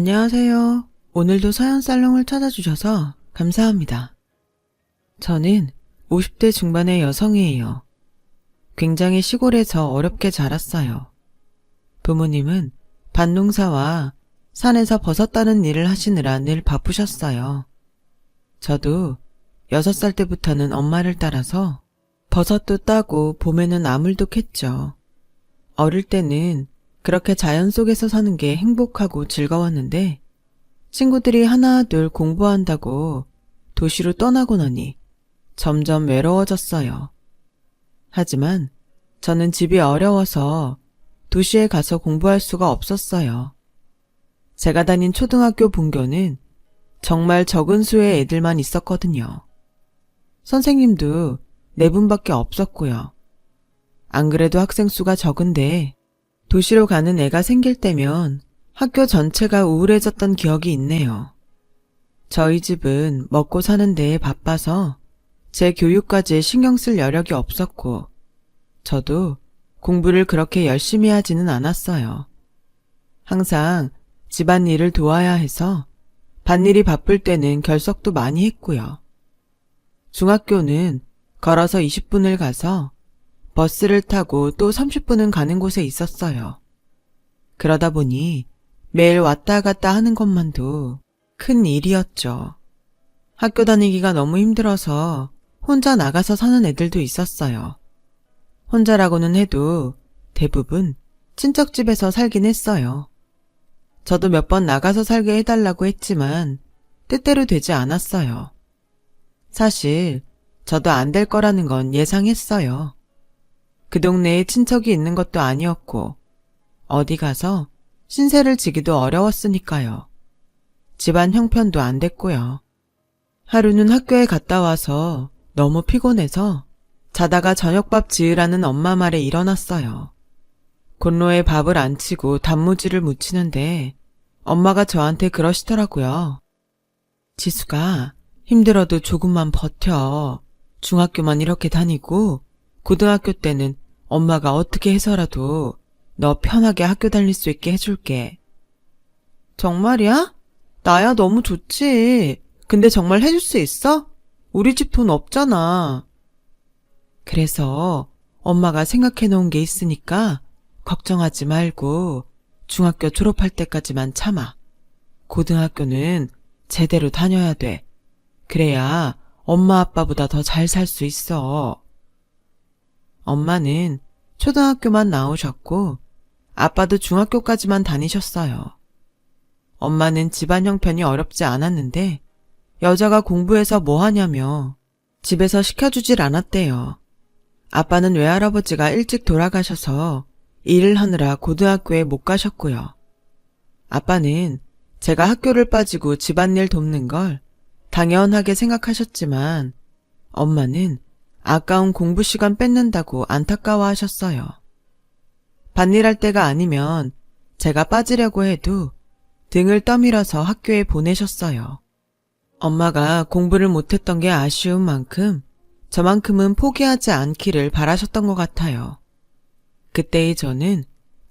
안녕하세요. 오늘도 서연살롱을 찾아주셔서 감사합니다. 저는 50대 중반의 여성이에요. 굉장히 시골에서 어렵게 자랐어요. 부모님은 밭농사와 산에서 버섯 따는 일을 하시느라 늘 바쁘셨어요. 저도 6살 때부터는 엄마를 따라서 버섯도 따고 봄에는 나물도 캤죠. 어릴 때는 그렇게 자연 속에서 사는 게 행복하고 즐거웠는데 친구들이 하나둘 공부한다고 도시로 떠나고 나니 점점 외로워졌어요. 하지만 저는 집이 어려워서 도시에 가서 공부할 수가 없었어요. 제가 다닌 초등학교 분교는 정말 적은 수의 애들만 있었거든요. 선생님도 4분밖에 없었고요. 안 그래도 학생 수가 적은데 도시로 가는 애가 생길 때면 학교 전체가 우울해졌던 기억이 있네요. 저희 집은 먹고 사는 데에 바빠서 제 교육까지 신경 쓸 여력이 없었고 저도 공부를 그렇게 열심히 하지는 않았어요. 항상 집안일을 도와야 해서 밭일이 바쁠 때는 결석도 많이 했고요. 중학교는 걸어서 20분을 가서 버스를 타고 또 30분은 가는 곳에 있었어요. 그러다 보니 매일 왔다 갔다 하는 것만도 큰 일이었죠. 학교 다니기가 너무 힘들어서 혼자 나가서 사는 애들도 있었어요. 혼자라고는 해도 대부분 친척집에서 살긴 했어요. 저도 몇 번 나가서 살게 해달라고 했지만 뜻대로 되지 않았어요. 사실 저도 안 될 거라는 건 예상했어요. 그 동네에 친척이 있는 것도 아니었고 어디 가서 신세를 지기도 어려웠으니까요. 집안 형편도 안 됐고요. 하루는 학교에 갔다 와서 너무 피곤해서 자다가 저녁밥 지으라는 엄마 말에 일어났어요. 곤로에 밥을 안 치고 단무지를 무치는데 엄마가 저한테 그러시더라고요. 지수가 힘들어도 조금만 버텨. 중학교만 이렇게 다니고 고등학교 때는 엄마가 어떻게 해서라도 너 편하게 학교 다닐 수 있게 해줄게. 정말이야? 나야 너무 좋지. 근데 정말 해줄 수 있어? 우리 집 돈 없잖아. 그래서 엄마가 생각해 놓은 게 있으니까 걱정하지 말고 중학교 졸업할 때까지만 참아. 고등학교는 제대로 다녀야 돼. 그래야 엄마 아빠보다 더 잘 살 수 있어. 엄마는 초등학교만 나오셨고 아빠도 중학교까지만 다니셨어요. 엄마는 집안 형편이 어렵지 않았는데 여자가 공부해서 뭐 하냐며 집에서 시켜주질 않았대요. 아빠는 외할아버지가 일찍 돌아가셔서 일을 하느라 고등학교에 못 가셨고요. 아빠는 제가 학교를 빠지고 집안일 돕는 걸 당연하게 생각하셨지만 엄마는 아까운 공부 시간 뺏는다고 안타까워하셨어요. 밭일할 때가 아니면 제가 빠지려고 해도 등을 떠밀어서 학교에 보내셨어요. 엄마가 공부를 못했던 게 아쉬운 만큼 저만큼은 포기하지 않기를 바라셨던 것 같아요. 그때의 저는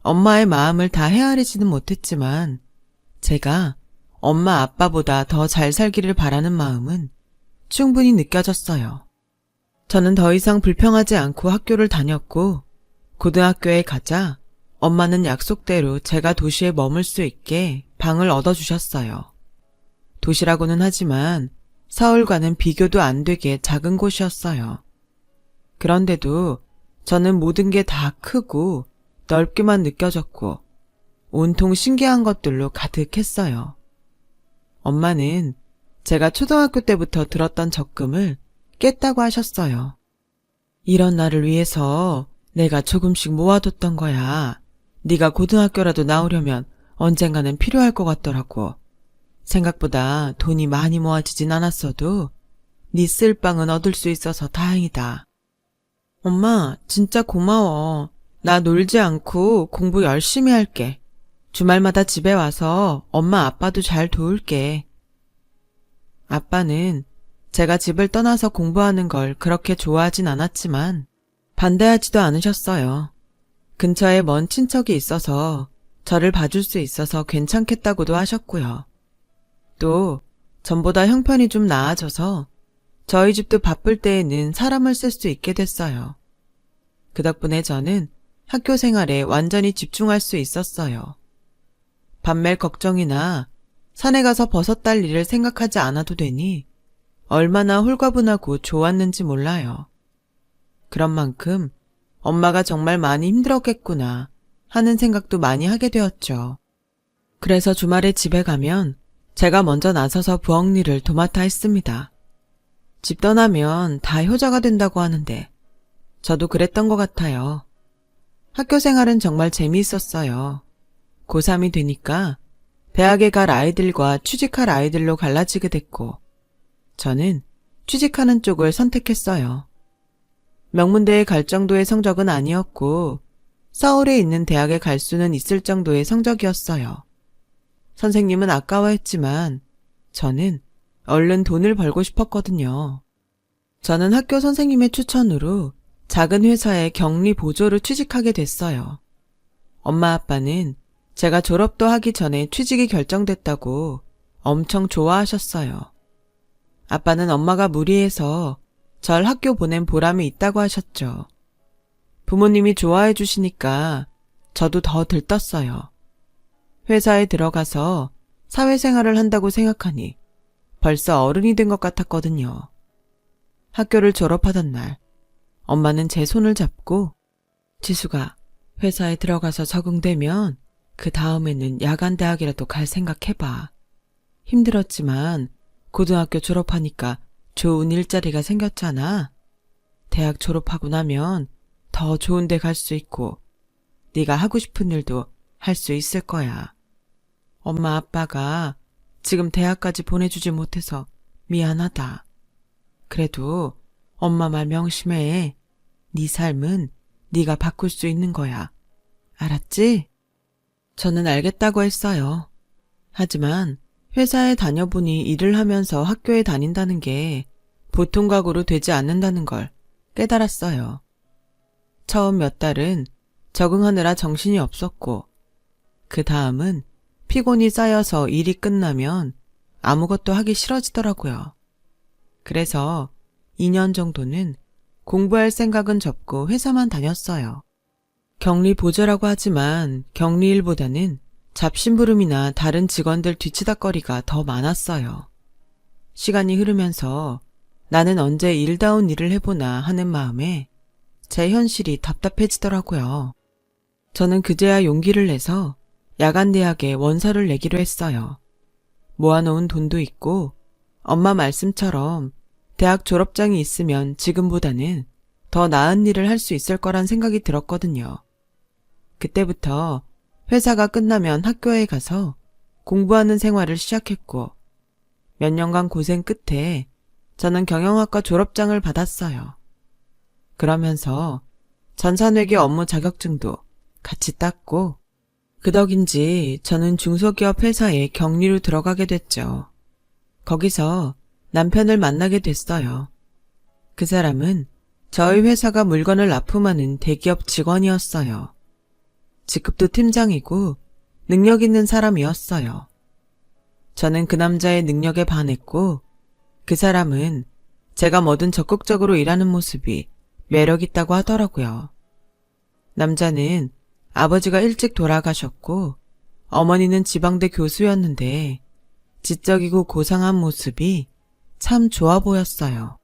엄마의 마음을 다 헤아리지는 못했지만 제가 엄마 아빠보다 더 잘 살기를 바라는 마음은 충분히 느껴졌어요. 저는 더 이상 불평하지 않고 학교를 다녔고 고등학교에 가자 엄마는 약속대로 제가 도시에 머물 수 있게 방을 얻어주셨어요. 도시라고는 하지만 서울과는 비교도 안 되게 작은 곳이었어요. 그런데도 저는 모든 게 다 크고 넓게만 느껴졌고 온통 신기한 것들로 가득했어요. 엄마는 제가 초등학교 때부터 들었던 적금을 깼다고 하셨어요. 이런 나를 위해서 내가 조금씩 모아뒀던 거야. 네가 고등학교라도 나오려면 언젠가는 필요할 것 같더라고. 생각보다 돈이 많이 모아지진 않았어도 네 쓸방은 얻을 수 있어서 다행이다. 엄마, 진짜 고마워. 나 놀지 않고 공부 열심히 할게. 주말마다 집에 와서 엄마 아빠도 잘 도울게. 아빠는 제가 집을 떠나서 공부하는 걸 그렇게 좋아하진 않았지만 반대하지도 않으셨어요. 근처에 먼 친척이 있어서 저를 봐줄 수 있어서 괜찮겠다고도 하셨고요. 또 전보다 형편이 좀 나아져서 저희 집도 바쁠 때에는 사람을 쓸 수 있게 됐어요. 그 덕분에 저는 학교 생활에 완전히 집중할 수 있었어요. 밤멜 걱정이나 산에 가서 버섯 딸 일을 생각하지 않아도 되니 얼마나 홀가분하고 좋았는지 몰라요. 그런 만큼 엄마가 정말 많이 힘들었겠구나 하는 생각도 많이 하게 되었죠. 그래서 주말에 집에 가면 제가 먼저 나서서 부엌 일을 도맡아 했습니다. 집 떠나면 다 효자가 된다고 하는데 저도 그랬던 것 같아요. 학교 생활은 정말 재미있었어요. 고3이 되니까 대학에 갈 아이들과 취직할 아이들로 갈라지게 됐고 저는 취직하는 쪽을 선택했어요. 명문대에 갈 정도의 성적은 아니었고 서울에 있는 대학에 갈 수는 있을 정도의 성적이었어요. 선생님은 아까워했지만 저는 얼른 돈을 벌고 싶었거든요. 저는 학교 선생님의 추천으로 작은 회사의 격리 보조로 취직하게 됐어요. 엄마 아빠는 제가 졸업도 하기 전에 취직이 결정됐다고 엄청 좋아하셨어요. 아빠는 엄마가 무리해서 절 학교 보낸 보람이 있다고 하셨죠. 부모님이 좋아해 주시니까 저도 더 들떴어요. 회사에 들어가서 사회생활을 한다고 생각하니 벌써 어른이 된 것 같았거든요. 학교를 졸업하던 날 엄마는 제 손을 잡고 지수가 회사에 들어가서 적응되면 그 다음에는 야간 대학이라도 갈 생각해봐. 힘들었지만 고등학교 졸업하니까 좋은 일자리가 생겼잖아. 대학 졸업하고 나면 더 좋은 데 갈 수 있고 네가 하고 싶은 일도 할 수 있을 거야. 엄마 아빠가 지금 대학까지 보내주지 못해서 미안하다. 그래도 엄마 말 명심해. 네 삶은 네가 바꿀 수 있는 거야. 알았지? 저는 알겠다고 했어요. 하지만 회사에 다녀보니 일을 하면서 학교에 다닌다는 게 보통 각오로 되지 않는다는 걸 깨달았어요. 처음 몇 달은 적응하느라 정신이 없었고 그 다음은 피곤이 쌓여서 일이 끝나면 아무것도 하기 싫어지더라고요. 그래서 2년 정도는 공부할 생각은 접고 회사만 다녔어요. 격리 보조라고 하지만 격리일보다는 잡심부름이나 다른 직원들 뒤치다거리가 더 많았어요. 시간이 흐르면서 나는 언제 일다운 일을 해보나 하는 마음에 제 현실이 답답해지더라고요. 저는 그제야 용기를 내서 야간대학에 원서를 내기로 했어요. 모아놓은 돈도 있고 엄마 말씀처럼 대학 졸업장이 있으면 지금보다는 더 나은 일을 할 수 있을 거란 생각이 들었거든요. 그때부터 회사가 끝나면 학교에 가서 공부하는 생활을 시작했고 몇 년간 고생 끝에 저는 경영학과 졸업장을 받았어요. 그러면서 전산회계 업무 자격증도 같이 땄고 그 덕인지 저는 중소기업 회사에 격리로 들어가게 됐죠. 거기서 남편을 만나게 됐어요. 그 사람은 저희 회사가 물건을 납품하는 대기업 직원이었어요. 직급도 팀장이고 능력 있는 사람이었어요. 저는 그 남자의 능력에 반했고 그 사람은 제가 뭐든 적극적으로 일하는 모습이 매력 있다고 하더라고요. 남자는 아버지가 일찍 돌아가셨고 어머니는 지방대 교수였는데 지적이고 고상한 모습이 참 좋아 보였어요.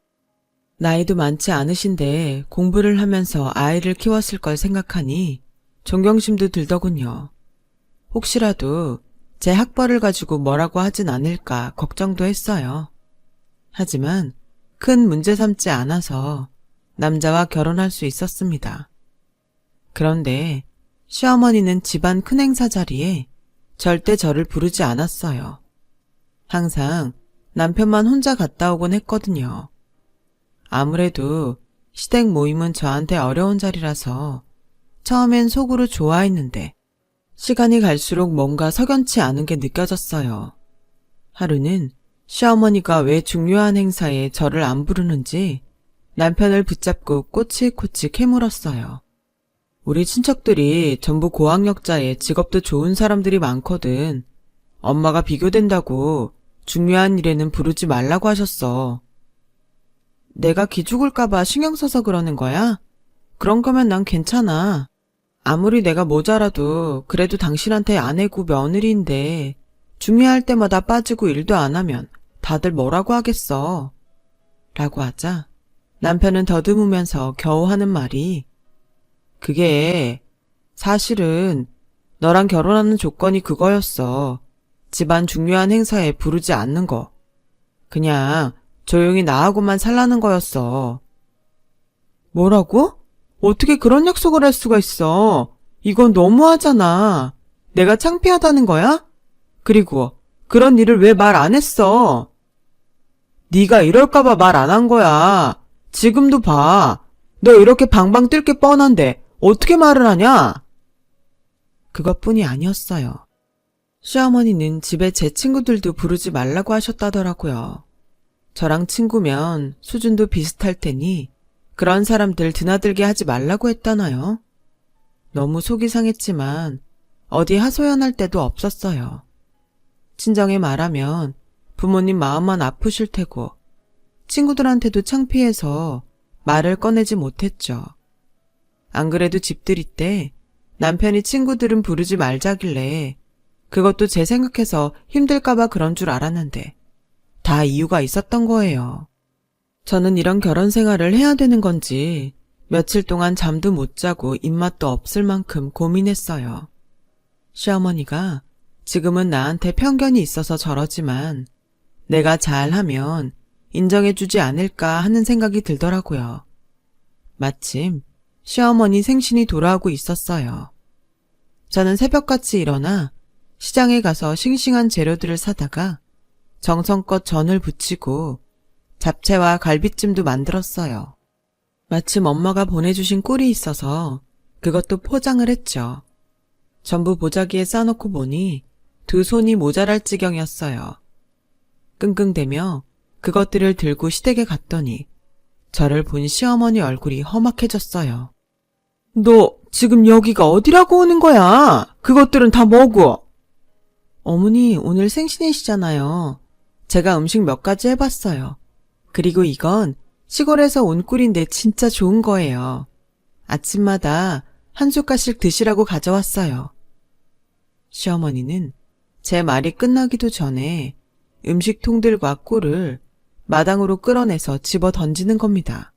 나이도 많지 않으신데 공부를 하면서 아이를 키웠을 걸 생각하니 존경심도 들더군요. 혹시라도 제 학벌을 가지고 뭐라고 하진 않을까 걱정도 했어요. 하지만 큰 문제 삼지 않아서 남자와 결혼할 수 있었습니다. 그런데 시어머니는 집안 큰 행사 자리에 절대 저를 부르지 않았어요. 항상 남편만 혼자 갔다 오곤 했거든요. 아무래도 시댁 모임은 저한테 어려운 자리라서 처음엔 속으로 좋아했는데 시간이 갈수록 뭔가 석연치 않은 게 느껴졌어요. 하루는 시어머니가 왜 중요한 행사에 저를 안 부르는지 남편을 붙잡고 꼬치꼬치 캐물었어요. 우리 친척들이 전부 고학력자에 직업도 좋은 사람들이 많거든. 엄마가 비교된다고 중요한 일에는 부르지 말라고 하셨어. 내가 기죽을까봐 신경 써서 그러는 거야? 그런 거면 난 괜찮아. 아무리 내가 모자라도 그래도 당신한테 아내고 며느리인데 중요할 때마다 빠지고 일도 안 하면 다들 뭐라고 하겠어. 라고 하자 남편은 더듬으면서 겨우 하는 말이 그게 사실은 너랑 결혼하는 조건이 그거였어. 집안 중요한 행사에 부르지 않는 거. 그냥 조용히 나하고만 살라는 거였어. 뭐라고? 어떻게 그런 약속을 할 수가 있어? 이건 너무하잖아. 내가 창피하다는 거야? 그리고 그런 일을 왜 말 안 했어? 네가 이럴까봐 말 안 한 거야. 지금도 봐. 너 이렇게 방방 뜰 게 뻔한데 어떻게 말을 하냐? 그것뿐이 아니었어요. 시어머니는 집에 제 친구들도 부르지 말라고 하셨다더라고요. 저랑 친구면 수준도 비슷할 테니 그런 사람들 드나들게 하지 말라고 했다나요? 너무 속이 상했지만 어디 하소연할 데도 없었어요. 친정에 말하면 부모님 마음만 아프실 테고 친구들한테도 창피해서 말을 꺼내지 못했죠. 안 그래도 집들이 때 남편이 친구들은 부르지 말자길래 그것도 제 생각해서 힘들까봐 그런 줄 알았는데 다 이유가 있었던 거예요. 저는 이런 결혼 생활을 해야 되는 건지 며칠 동안 잠도 못 자고 입맛도 없을 만큼 고민했어요. 시어머니가 지금은 나한테 편견이 있어서 저러지만 내가 잘하면 인정해주지 않을까 하는 생각이 들더라고요. 마침 시어머니 생신이 돌아오고 있었어요. 저는 새벽같이 일어나 시장에 가서 싱싱한 재료들을 사다가 정성껏 전을 부치고 잡채와 갈비찜도 만들었어요. 마침 엄마가 보내주신 꿀이 있어서 그것도 포장을 했죠. 전부 보자기에 싸놓고 보니 두 손이 모자랄 지경이었어요. 끙끙대며 그것들을 들고 시댁에 갔더니 저를 본 시어머니 얼굴이 험악해졌어요. 너 지금 여기가 어디라고 오는 거야? 그것들은 다 뭐고? 어머니 오늘 생신이시잖아요. 제가 음식 몇 가지 해봤어요. 그리고 이건 시골에서 온 꿀인데 진짜 좋은 거예요. 아침마다 한 숟갈씩 드시라고 가져왔어요. 시어머니는 제 말이 끝나기도 전에 음식통들과 꿀을 마당으로 끌어내서 집어 던지는 겁니다.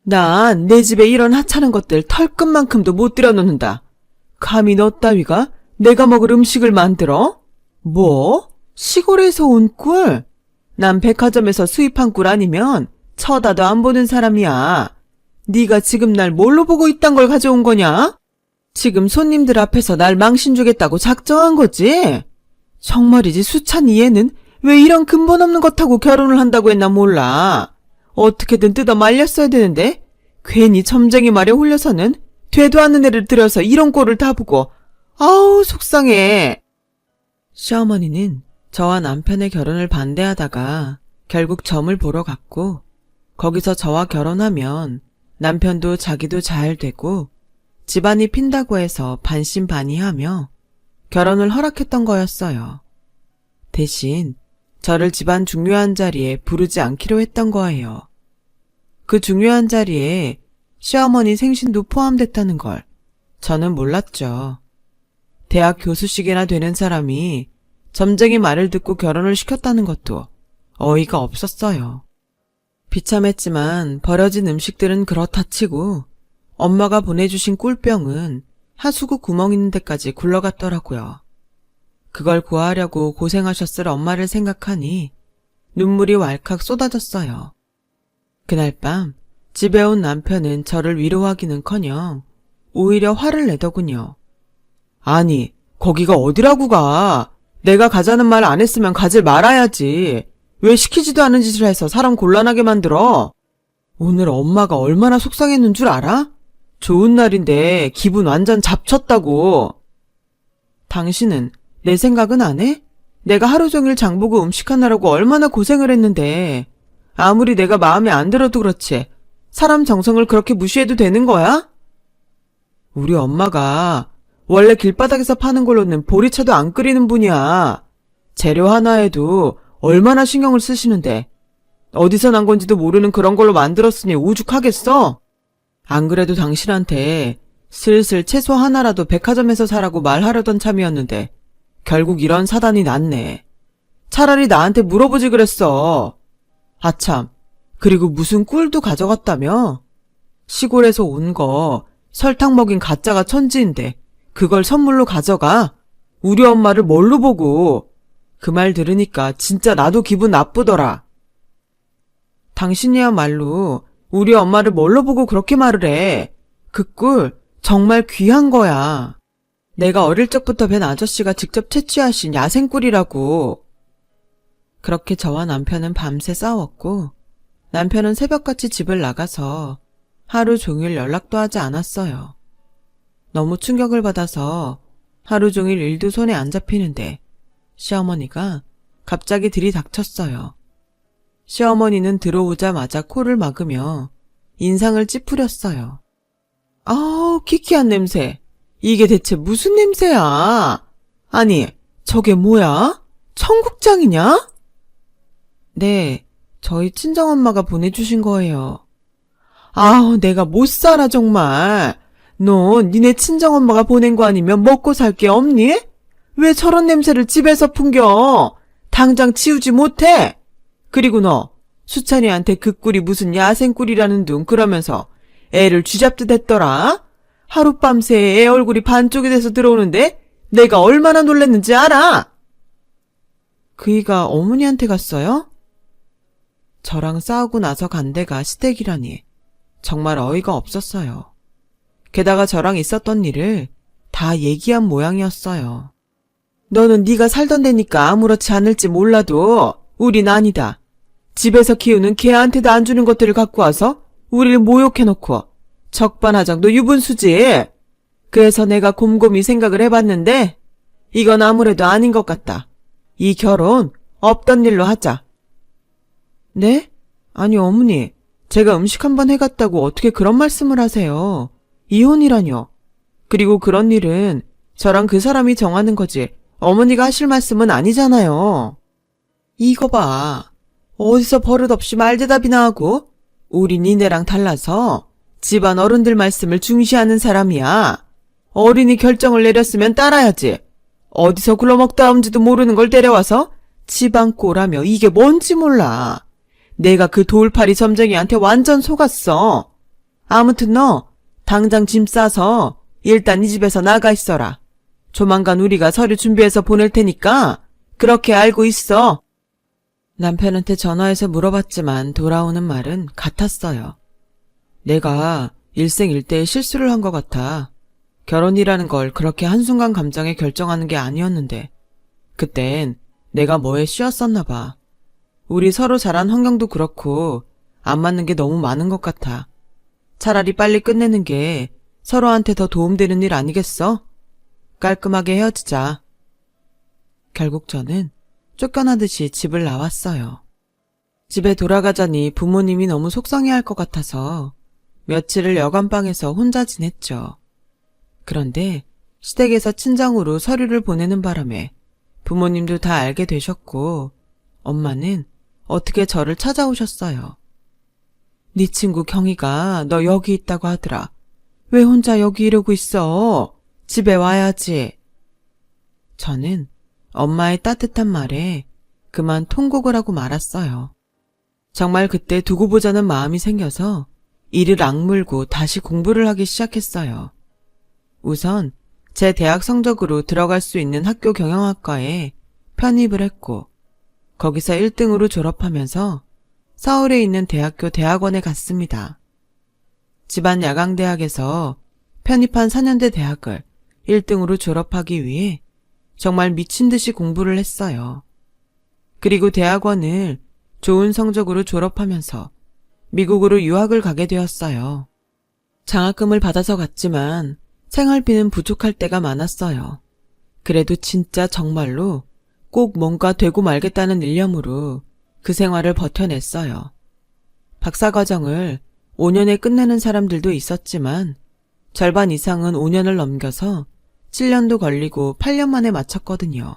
난 내 집에 이런 하찮은 것들 털끝만큼도 못 들여놓는다. 감히 너 따위가 내가 먹을 음식을 만들어? 뭐? 시골에서 온 꿀? 난 백화점에서 수입한 꿀 아니면 쳐다도 안 보는 사람이야. 네가 지금 날 뭘로 보고 이딴 걸 가져온 거냐? 지금 손님들 앞에서 날 망신 주겠다고 작정한 거지? 정말이지 수찬 이해는 왜 이런 근본 없는 것하고 결혼을 한다고 했나 몰라. 어떻게든 뜯어 말렸어야 되는데 괜히 점쟁이 말에 홀려서는 되도 않는 애를 들여서 이런 꼴을 다 보고 아우 속상해. 시어머니는 저와 남편의 결혼을 반대하다가 결국 점을 보러 갔고 거기서 저와 결혼하면 남편도 자기도 잘 되고 집안이 핀다고 해서 반신반의하며 결혼을 허락했던 거였어요. 대신 저를 집안 중요한 자리에 부르지 않기로 했던 거예요. 그 중요한 자리에 시어머니 생신도 포함됐다는 걸 저는 몰랐죠. 대학 교수직이나 되는 사람이 점쟁이 말을 듣고 결혼을 시켰다는 것도 어이가 없었어요. 비참했지만 버려진 음식들은 그렇다 치고 엄마가 보내주신 꿀병은 하수구 구멍 있는 데까지 굴러갔더라고요. 그걸 구하려고 고생하셨을 엄마를 생각하니 눈물이 왈칵 쏟아졌어요. 그날 밤 집에 온 남편은 저를 위로하기는커녕 오히려 화를 내더군요. 아니, 거기가 어디라고 가? 내가 가자는 말 안 했으면 가질 말아야지. 왜 시키지도 않은 짓을 해서 사람 곤란하게 만들어? 오늘 엄마가 얼마나 속상했는 줄 알아? 좋은 날인데 기분 완전 잡쳤다고. 당신은 내 생각은 안 해? 내가 하루 종일 장보고 음식하느라고 얼마나 고생을 했는데 아무리 내가 마음에 안 들어도 그렇지 사람 정성을 그렇게 무시해도 되는 거야? 우리 엄마가 원래 길바닥에서 파는 걸로는 보리차도 안 끓이는 분이야. 재료 하나에도 얼마나 신경을 쓰시는데 어디서 난 건지도 모르는 그런 걸로 만들었으니 오죽하겠어? 안 그래도 당신한테 슬슬 채소 하나라도 백화점에서 사라고 말하려던 참이었는데 결국 이런 사단이 났네. 차라리 나한테 물어보지 그랬어. 아참, 그리고 무슨 꿀도 가져갔다며? 시골에서 온 거 설탕 먹인 가짜가 천지인데 그걸 선물로 가져가? 우리 엄마를 뭘로 보고? 그 말 들으니까 진짜 나도 기분 나쁘더라. 당신이야말로 우리 엄마를 뭘로 보고 그렇게 말을 해. 그 꿀 정말 귀한 거야. 내가 어릴 적부터 뵌 아저씨가 직접 채취하신 야생꿀이라고. 그렇게 저와 남편은 밤새 싸웠고 남편은 새벽같이 집을 나가서 하루 종일 연락도 하지 않았어요. 너무 충격을 받아서 하루 종일 일도 손에 안 잡히는데 시어머니가 갑자기 들이닥쳤어요. 시어머니는 들어오자마자 코를 막으며 인상을 찌푸렸어요. 아우, 키키한 냄새. 이게 대체 무슨 냄새야? 아니, 저게 뭐야? 청국장이냐? 네, 저희 친정엄마가 보내주신 거예요. 아우, 내가 못 살아 정말. 너 니네 친정엄마가 보낸 거 아니면 먹고 살 게 없니? 왜 저런 냄새를 집에서 풍겨? 당장 치우지 못해? 그리고 너 수찬이한테 그 꿀이 무슨 야생꿀이라는 둥 그러면서 애를 쥐잡듯 했더라. 하룻밤새 애 얼굴이 반쪽이 돼서 들어오는데 내가 얼마나 놀랐는지 알아? 그이가 어머니한테 갔어요? 저랑 싸우고 나서 간 데가 시댁이라니 정말 어이가 없었어요. 게다가 저랑 있었던 일을 다 얘기한 모양이었어요. 너는 네가 살던 데니까 아무렇지 않을지 몰라도 우린 아니다. 집에서 키우는 개한테도 안 주는 것들을 갖고 와서 우리를 모욕해놓고 적반하장도 유분수지. 그래서 내가 곰곰이 생각을 해봤는데 이건 아무래도 아닌 것 같다. 이 결혼 없던 일로 하자. 네? 아니 어머니, 제가 음식 한번 해갔다고 어떻게 그런 말씀을 하세요. 이혼이라뇨. 그리고 그런 일은 저랑 그 사람이 정하는 거지 어머니가 하실 말씀은 아니잖아요. 이거 봐. 어디서 버릇없이 말대답이나 하고? 우리 니네랑 달라서 집안 어른들 말씀을 중시하는 사람이야. 어른이 결정을 내렸으면 따라야지. 어디서 굴러먹다 온지도 모르는 걸 데려와서 집안 꼴하며 이게 뭔지 몰라. 내가 그 돌팔이 점쟁이한테 완전 속았어. 아무튼 너 당장 짐 싸서 일단 이 집에서 나가 있어라. 조만간 우리가 서류 준비해서 보낼 테니까 그렇게 알고 있어. 남편한테 전화해서 물어봤지만 돌아오는 말은 같았어요. 내가 일생일대의 실수를 한 것 같아. 결혼이라는 걸 그렇게 한순간 감정에 결정하는 게 아니었는데 그땐 내가 뭐에 씌었었나 봐. 우리 서로 자란 환경도 그렇고 안 맞는 게 너무 많은 것 같아. 차라리 빨리 끝내는 게 서로한테 더 도움되는 일 아니겠어? 깔끔하게 헤어지자. 결국 저는 쫓겨나듯이 집을 나왔어요. 집에 돌아가자니 부모님이 너무 속상해할 것 같아서 며칠을 여관방에서 혼자 지냈죠. 그런데 시댁에서 친정으로 서류를 보내는 바람에 부모님도 다 알게 되셨고 엄마는 어떻게 저를 찾아오셨어요. 네 친구 경희가 너 여기 있다고 하더라. 왜 혼자 여기 이러고 있어? 집에 와야지. 저는 엄마의 따뜻한 말에 그만 통곡을 하고 말았어요. 정말 그때 두고 보자는 마음이 생겨서 이를 악물고 다시 공부를 하기 시작했어요. 우선 제 대학 성적으로 들어갈 수 있는 학교 경영학과에 편입을 했고 거기서 1등으로 졸업하면서 서울에 있는 대학교 대학원에 갔습니다. 집안 야강대학에서 편입한 4년대 대학을 1등으로 졸업하기 위해 정말 미친 듯이 공부를 했어요. 그리고 대학원을 좋은 성적으로 졸업하면서 미국으로 유학을 가게 되었어요. 장학금을 받아서 갔지만 생활비는 부족할 때가 많았어요. 그래도 진짜 정말로 꼭 뭔가 되고 말겠다는 일념으로 그 생활을 버텨냈어요. 박사과정을 5년에 끝내는 사람들도 있었지만 절반 이상은 5년을 넘겨서 7년도 걸리고 8년 만에 마쳤거든요.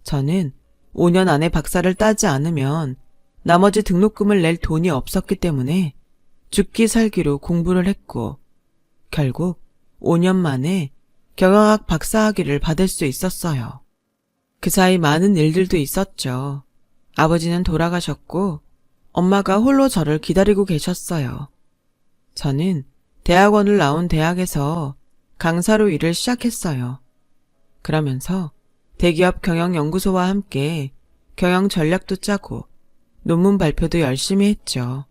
저는 5년 안에 박사를 따지 않으면 나머지 등록금을 낼 돈이 없었기 때문에 죽기 살기로 공부를 했고 결국 5년 만에 경영학 박사학위를 받을 수 있었어요. 그 사이 많은 일들도 있었죠. 아버지는 돌아가셨고 엄마가 홀로 저를 기다리고 계셨어요. 저는 대학원을 나온 대학에서 강사로 일을 시작했어요. 그러면서 대기업 경영연구소와 함께 경영 전략도 짜고 논문 발표도 열심히 했죠.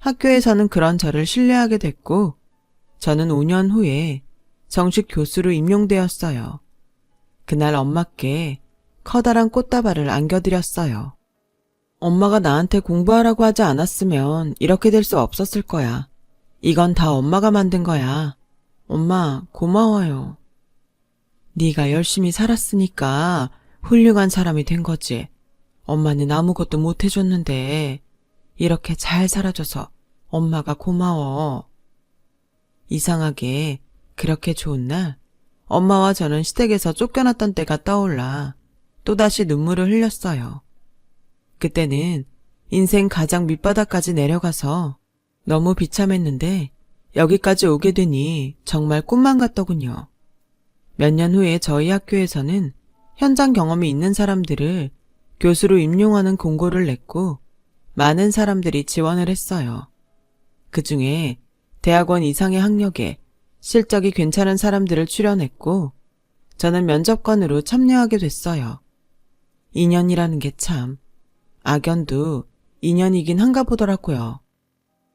학교에서는 그런 저를 신뢰하게 됐고 저는 5년 후에 정식 교수로 임용되었어요. 그날 엄마께 커다란 꽃다발을 안겨드렸어요. 엄마가 나한테 공부하라고 하지 않았으면 이렇게 될 수 없었을 거야. 이건 다 엄마가 만든 거야. 엄마 고마워요. 네가 열심히 살았으니까 훌륭한 사람이 된 거지. 엄마는 아무것도 못 해줬는데 이렇게 잘 살아줘서 엄마가 고마워. 이상하게 그렇게 좋은 날 엄마와 저는 시댁에서 쫓겨났던 때가 떠올라 또다시 눈물을 흘렸어요. 그때는 인생 가장 밑바닥까지 내려가서 너무 비참했는데 여기까지 오게 되니 정말 꿈만 같더군요. 몇 년 후에 저희 학교에서는 현장 경험이 있는 사람들을 교수로 임용하는 공고를 냈고 많은 사람들이 지원을 했어요. 그 중에 대학원 이상의 학력에 실적이 괜찮은 사람들을 출연했고 저는 면접관으로 참여하게 됐어요. 인연이라는 게 참 악연도 인연이긴 한가 보더라고요.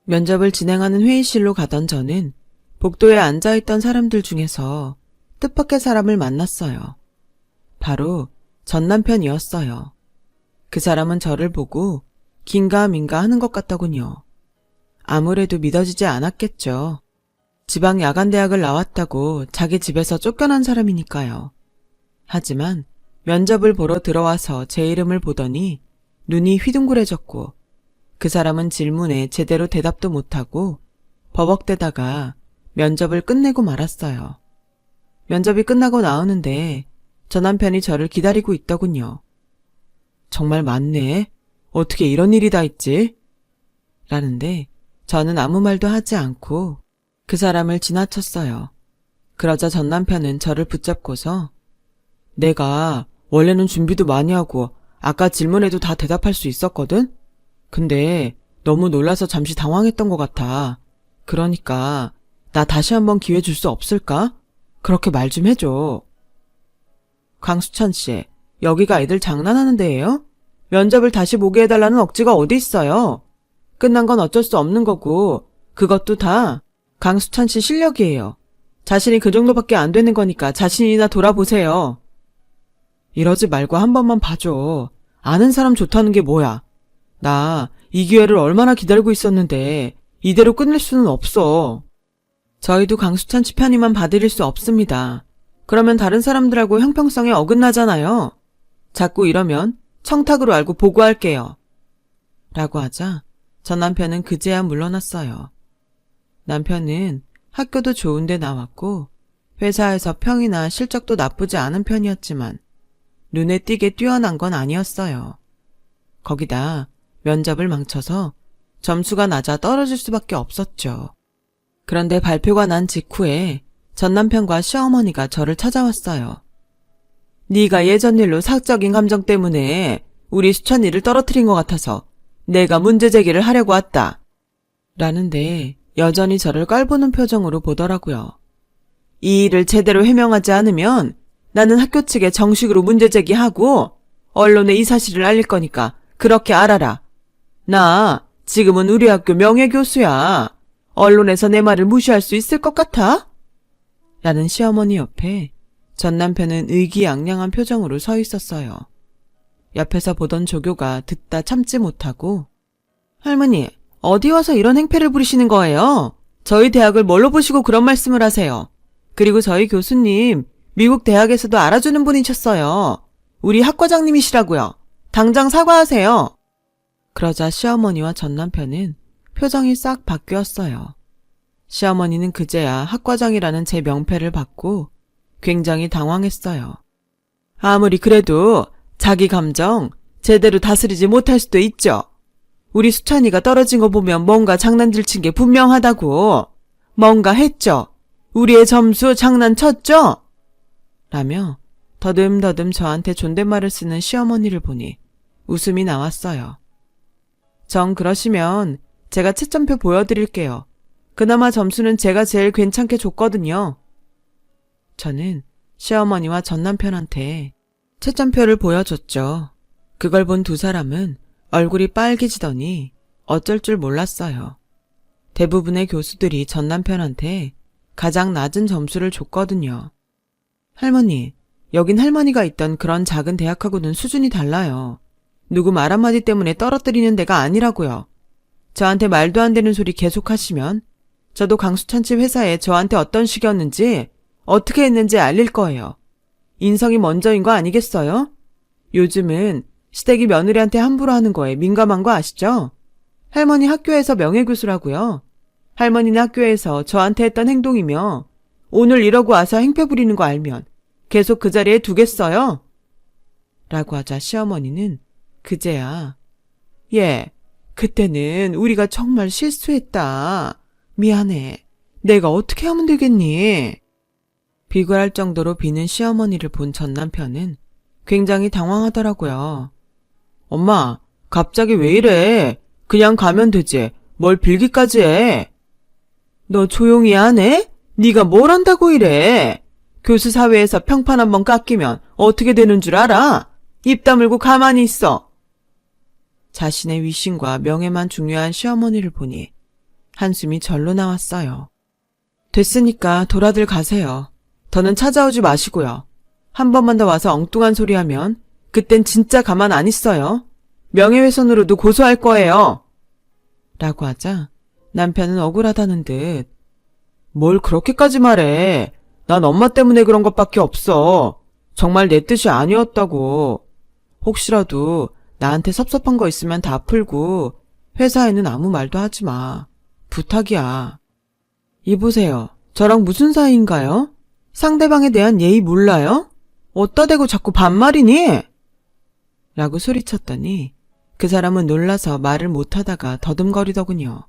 면접을 진행하는 회의실로 가던 저는 복도에 앉아있던 사람들 중에서 뜻밖의 사람을 만났어요. 바로 전 남편이었어요. 그 사람은 저를 보고 긴가민가 하는 것 같더군요. 아무래도 믿어지지 않았겠죠. 지방 야간대학을 나왔다고 자기 집에서 쫓겨난 사람이니까요. 하지만 면접을 보러 들어와서 제 이름을 보더니 눈이 휘둥그레졌고 그 사람은 질문에 제대로 대답도 못하고 버벅대다가 면접을 끝내고 말았어요. 면접이 끝나고 나오는데 저 남편이 저를 기다리고 있더군요. 정말 많네. 어떻게 이런 일이 다 있지? 라는데 저는 아무 말도 하지 않고 그 사람을 지나쳤어요. 그러자 전 남편은 저를 붙잡고서 내가 원래는 준비도 많이 하고 아까 질문에도 다 대답할 수 있었거든? 근데 너무 놀라서 잠시 당황했던 것 같아. 그러니까 나 다시 한번 기회 줄 수 없을까? 그렇게 말 좀 해줘. 강수찬 씨, 여기가 애들 장난하는 데예요? 면접을 다시 보게 해달라는 억지가 어디 있어요? 끝난 건 어쩔 수 없는 거고 그것도 다 강수찬 씨 실력이에요. 자신이 그 정도밖에 안 되는 거니까 자신이나 돌아보세요. 이러지 말고 한 번만 봐줘. 아는 사람 좋다는 게 뭐야. 나 이 기회를 얼마나 기다리고 있었는데 이대로 끝낼 수는 없어. 저희도 강수찬 씨 편의만 봐드릴 수 없습니다. 그러면 다른 사람들하고 형평성에 어긋나잖아요. 자꾸 이러면 청탁으로 알고 보고할게요. 라고 하자 전 남편은 그제야 물러났어요. 남편은 학교도 좋은데 나왔고 회사에서 평이나 실적도 나쁘지 않은 편이었지만 눈에 띄게 뛰어난 건 아니었어요. 거기다 면접을 망쳐서 점수가 낮아 떨어질 수밖에 없었죠. 그런데 발표가 난 직후에 전 남편과 시어머니가 저를 찾아왔어요. 네가 예전 일로 사적인 감정 때문에 우리 수찬이를 떨어뜨린 것 같아서 내가 문제 제기를 하려고 왔다. 라는데 여전히 저를 깔보는 표정으로 보더라고요. 이 일을 제대로 해명하지 않으면 나는 학교 측에 정식으로 문제 제기하고 언론에 이 사실을 알릴 거니까 그렇게 알아라. 나 지금은 우리 학교 명예교수야. 언론에서 내 말을 무시할 수 있을 것 같아? 라는 시어머니 옆에 전 남편은 의기양양한 표정으로 서 있었어요. 옆에서 보던 조교가 듣다 참지 못하고 할머니, 어디 와서 이런 행패를 부리시는 거예요? 저희 대학을 뭘로 보시고 그런 말씀을 하세요? 그리고 저희 교수님 미국 대학에서도 알아주는 분이셨어요. 우리 학과장님이시라고요. 당장 사과하세요. 그러자 시어머니와 전 남편은 표정이 싹 바뀌었어요. 시어머니는 그제야 학과장이라는 제 명패를 받고 굉장히 당황했어요. 아무리 그래도 자기 감정 제대로 다스리지 못할 수도 있죠. 우리 수찬이가 떨어진 거 보면 뭔가 장난질 친 게 분명하다고. 뭔가 했죠. 우리의 점수 장난쳤죠? 라며 더듬더듬 저한테 존댓말을 쓰는 시어머니를 보니 웃음이 나왔어요. 정 그러시면 제가 채점표 보여드릴게요. 그나마 점수는 제가 제일 괜찮게 줬거든요. 저는 시어머니와 전남편한테 채점표를 보여줬죠. 그걸 본 두 사람은 얼굴이 빨개지더니 어쩔 줄 몰랐어요. 대부분의 교수들이 전남편한테 가장 낮은 점수를 줬거든요. 할머니, 여긴 할머니가 있던 그런 작은 대학하고는 수준이 달라요. 누구 말 한마디 때문에 떨어뜨리는 데가 아니라고요. 저한테 말도 안 되는 소리 계속 하시면 저도 강수찬집 회사에 저한테 어떤 식이었는지 어떻게 했는지 알릴 거예요. 인성이 먼저인 거 아니겠어요? 요즘은 시댁이 며느리한테 함부로 하는 거에 민감한 거 아시죠? 할머니 학교에서 명예교수라고요. 할머니는 학교에서 저한테 했던 행동이며 오늘 이러고 와서 행패 부리는 거 알면 계속 그 자리에 두겠어요? 라고 하자 시어머니는 그제야 예, 그때는 우리가 정말 실수했다. 미안해. 내가 어떻게 하면 되겠니? 비굴할 정도로 비는 시어머니를 본 전 남편은 굉장히 당황하더라고요. 엄마, 갑자기 왜 이래? 그냥 가면 되지. 뭘 빌기까지 해? 너 조용히 안 해? 네가 뭘 한다고 이래? 교수 사회에서 평판 한번 깎이면 어떻게 되는 줄 알아? 입 다물고 가만히 있어. 자신의 위신과 명예만 중요한 시어머니를 보니 한숨이 절로 나왔어요. 됐으니까 돌아들 가세요. 더는 찾아오지 마시고요. 한 번만 더 와서 엉뚱한 소리 하면 그땐 진짜 가만 안 있어요. 명예훼손으로도 고소할 거예요. 라고 하자 남편은 억울하다는 듯 뭘 그렇게까지 말해. 난 엄마 때문에 그런 것밖에 없어. 정말 내 뜻이 아니었다고. 혹시라도 나한테 섭섭한 거 있으면 다 풀고 회사에는 아무 말도 하지 마. 부탁이야. 이보세요. 저랑 무슨 사이인가요? 상대방에 대한 예의 몰라요? 어따 대고 자꾸 반말이니? 라고 소리쳤더니 그 사람은 놀라서 말을 못하다가 더듬거리더군요.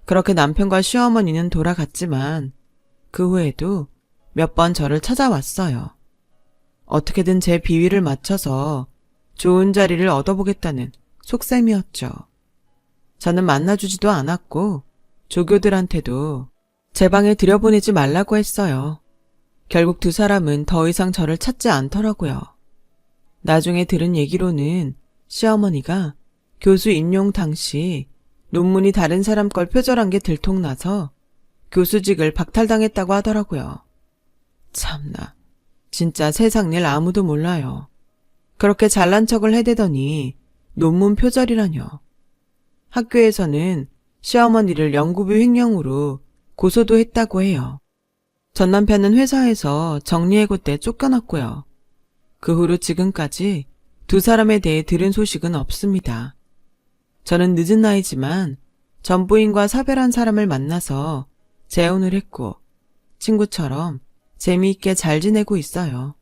그렇게 남편과 시어머니는 돌아갔지만 그 후에도 몇 번 저를 찾아왔어요. 어떻게든 제 비위를 맞춰서 좋은 자리를 얻어보겠다는 속셈이었죠. 저는 만나주지도 않았고 조교들한테도 제 방에 들여보내지 말라고 했어요. 결국 두 사람은 더 이상 저를 찾지 않더라고요. 나중에 들은 얘기로는 시어머니가 교수 임용 당시 논문이 다른 사람 걸 표절한 게 들통나서 교수직을 박탈당했다고 하더라고요. 참나, 진짜 세상 일 아무도 몰라요. 그렇게 잘난 척을 해대더니 논문 표절이라뇨. 학교에서는 시어머니를 연구비 횡령으로 고소도 했다고 해요. 전 남편은 회사에서 정리해고 때 쫓겨났고요. 그 후로 지금까지 두 사람에 대해 들은 소식은 없습니다. 저는 늦은 나이지만 전부인과 사별한 사람을 만나서 재혼을 했고 친구처럼 재미있게 잘 지내고 있어요.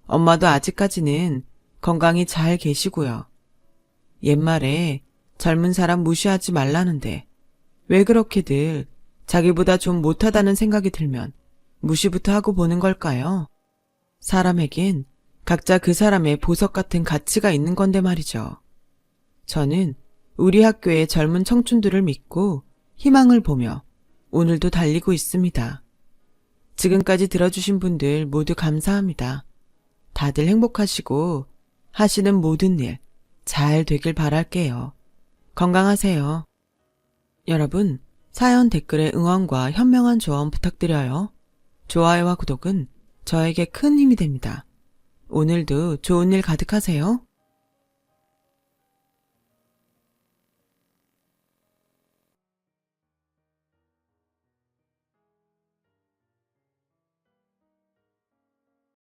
엄마도 아직까지는 건강히 잘 계시고요. 옛말에 젊은 사람 무시하지 말라는데 왜 그렇게들 자기보다 좀 못하다는 생각이 들면 무시부터 하고 보는 걸까요? 사람에겐 각자 그 사람의 보석 같은 가치가 있는 건데 말이죠. 저는 우리 학교의 젊은 청춘들을 믿고 희망을 보며 오늘도 달리고 있습니다. 지금까지 들어주신 분들 모두 감사합니다. 다들 행복하시고 하시는 모든 일 잘 되길 바랄게요. 건강하세요. 여러분, 사연 댓글에 응원과 현명한 조언 부탁드려요. 좋아요와 구독은 저에게 큰 힘이 됩니다. 오늘도 좋은 일 가득하세요.